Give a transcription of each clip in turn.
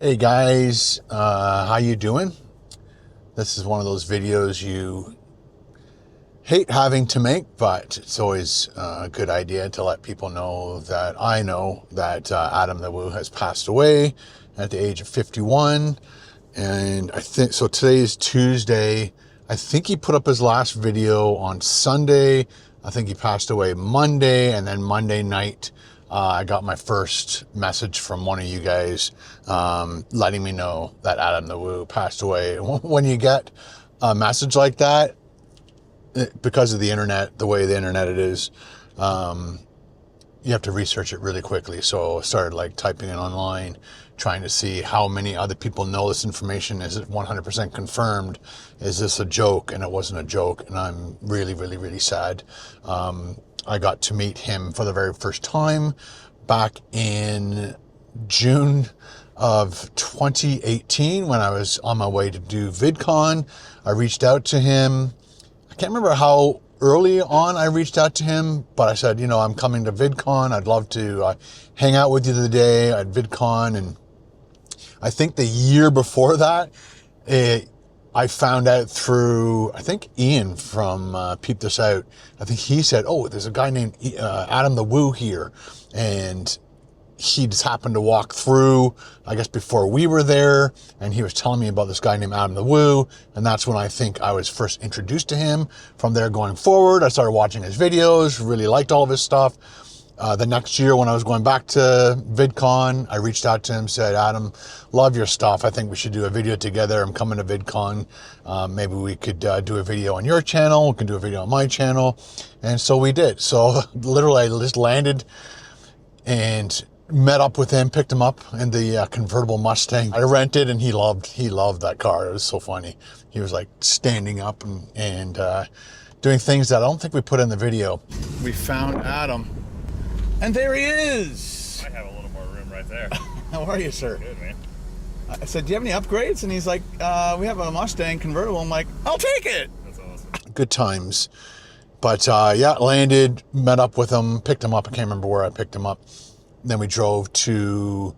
Hey guys, how you doing? This is one of those videos you hate having to make, but it's always a good idea to let people know that I know that Adam the Woo has passed away at the age of 51. And I think, so today is Tuesday. I think he put up his last video on Sunday. I think he passed away Monday, and then Monday night, I got my first message from one of you guys letting me know that Adam the Woo passed away. When you get a message like that, because of the internet, the way the internet it is, you have to research it really quickly. So I started like typing it online, trying to see how many other people know this information. Is it 100% confirmed? Is this a joke? And it wasn't a joke. And I'm really, really, really sad. I got to meet him for the very first time back in June of 2018 when I was on my way to do VidCon. I reached out to him. I can't remember how early on I reached out to him, but I said, I'm coming to VidCon. I'd love to hang out with you today at VidCon. And I think the year before that, I found out through, I think Ian from Peep This Out. I think he said, oh, there's a guy named Adam the Woo here. And he just happened to walk through, I guess, before we were there. And he was telling me about this guy named Adam the Woo. And that's when I think I was first introduced to him. From there going forward, I started watching his videos, really liked all of his stuff. The next year when I was going back to VidCon, I reached out to him, said, Adam, love your stuff. I think we should do a video together. I'm coming to VidCon. Maybe we could do a video on your channel. We can do a video on my channel. And so we did. So literally I just landed and met up with him, picked him up in the convertible Mustang I rented, and he loved that car. It was so funny. He was like standing up and doing things that I don't think we put in the video. We found Adam. And there he is. I have a little more room right there. How are you, sir? Good, man. I said, do you have any upgrades? And he's like, we have a Mustang convertible. I'm like, I'll take it. That's awesome. Good times. But yeah, landed, met up with him, picked him up. I can't remember where I picked him up. Then we drove to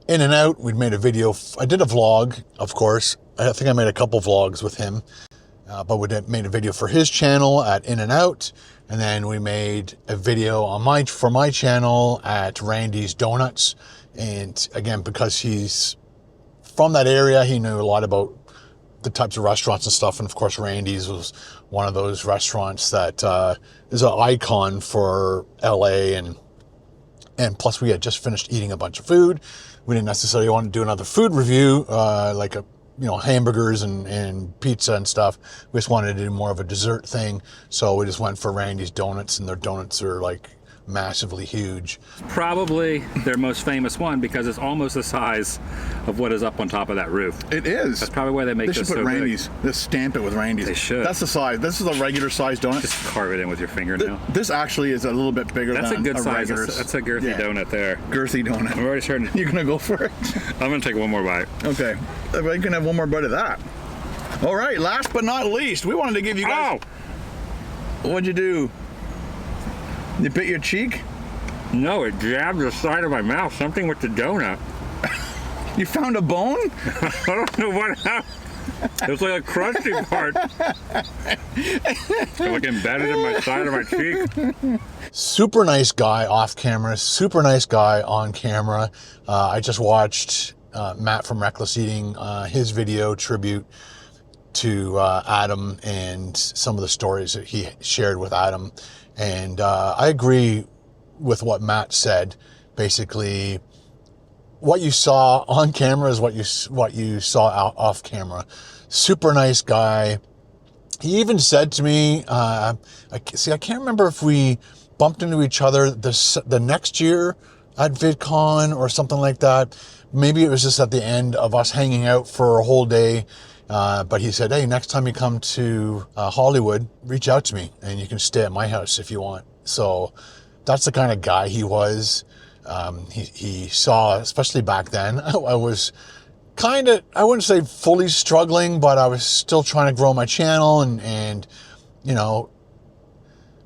In-N-Out. We'd made a video. I did a vlog, of course. I think I made a couple vlogs with him. But we made a video for his channel at In-N-Out. And then we made a video on for my channel at Randy's Donuts. And again, because he's from that area, he knew a lot about the types of restaurants and stuff. And of course, Randy's was one of those restaurants that is an icon for LA. And plus, we had just finished eating a bunch of food. We didn't necessarily want to do another food review, like hamburgers and pizza and stuff. We just wanted to do more of a dessert thing. So we just went for Randy's Donuts, and their donuts are like massively huge. Probably their most famous one because it's almost the size of what is up on top of that roof. It is. That's probably why they make They this should put so Randy's. big. Just stamp it with Randy's. They should. That's the size. This is a regular size donut. Just carve it in with your fingernail. This actually is a little bit bigger That's than a good size. regular. That's a girthy donut there. Girthy donut. I'm already starting. You gonna go for it? I'm gonna take one more bite. Okay. I can have one more bite of that. All right. Last but not least, we wanted to give you guys. Oh! What'd you do? You bit your cheek? No, it jabbed the side of my mouth. Something with the donut. You found a bone? I don't know what happened. It was like a crunchy part. It's like embedded in my side of my cheek. Super nice guy off camera. Super nice guy on camera. I just watched Matt from Reckless Eating, his video tribute to Adam and some of the stories that he shared with Adam. And I agree with what Matt said. Basically, what you saw on camera is what you saw off camera. Super nice guy. He even said to me, I can't remember if we bumped into each other the next year at VidCon or something like that. Maybe it was just at the end of us hanging out for a whole day. But he said, hey, next time you come to Hollywood, reach out to me and you can stay at my house if you want. So that's the kind of guy he was. He saw, especially back then, I was kind of, I wouldn't say fully struggling, but I was still trying to grow my channel and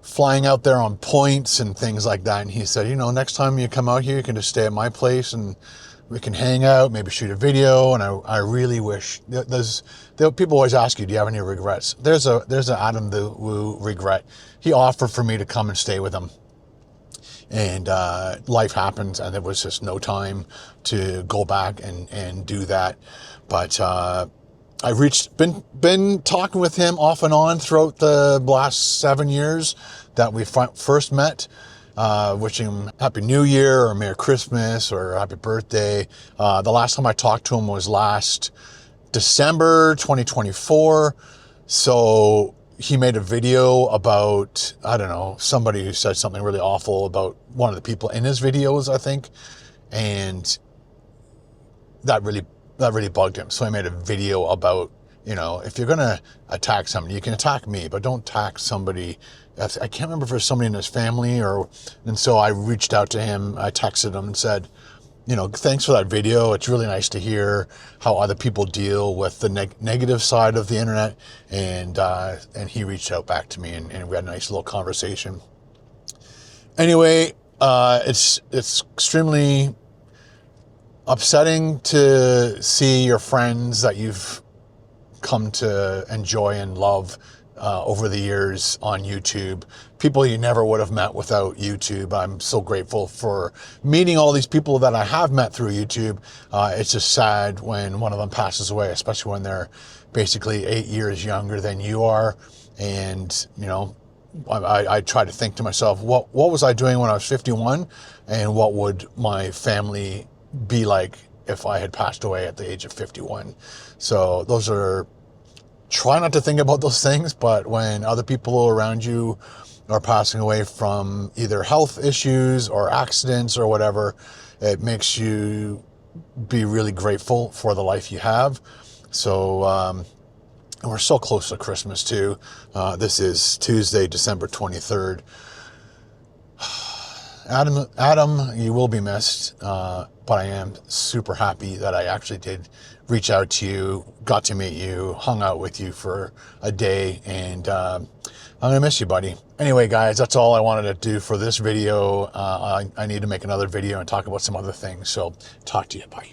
flying out there on points and things like that. And he said, next time you come out here, you can just stay at my place and we can hang out, maybe shoot a video. And I really wish people always ask you, do you have any regrets? There's a Adam the Woo regret. He offered for me to come and stay with him. And life happens, and there was just no time to go back and do that. But I've been talking with him off and on throughout the last 7 years that we first met, wishing him Happy New Year or Merry Christmas or Happy Birthday. The last time I talked to him was last December 2024. So he made a video about, I don't know, somebody who said something really awful about one of the people in his videos, I think. And that really bugged him. So I made a video about, if you're going to attack somebody, you can attack me, but don't attack somebody. I can't remember if it was somebody in his family and so I reached out to him. I texted him and said, thanks for that video. It's really nice to hear how other people deal with the negative side of the internet. And he reached out back to me and we had a nice little conversation. Anyway, it's extremely upsetting to see your friends that you've come to enjoy and love over the years on YouTube, people you never would have met without YouTube. I'm so grateful for meeting all these people that I have met through YouTube. It's just sad when one of them passes away, especially when they're basically 8 years younger than you are. And, I try to think to myself, what was I doing when I was 51? And what would my family be like if I had passed away at the age of 51? So try not to think about those things, but when other people around you are passing away from either health issues or accidents or whatever, it makes you be really grateful for the life you have. So, we're so close to Christmas too. This is Tuesday, December 23rd. Adam, you will be missed, but I am super happy that I actually did reach out to you, got to meet you, hung out with you for a day, and I'm going to miss you, buddy. Anyway, guys, that's all I wanted to do for this video. I need to make another video and talk about some other things, so talk to you. Bye.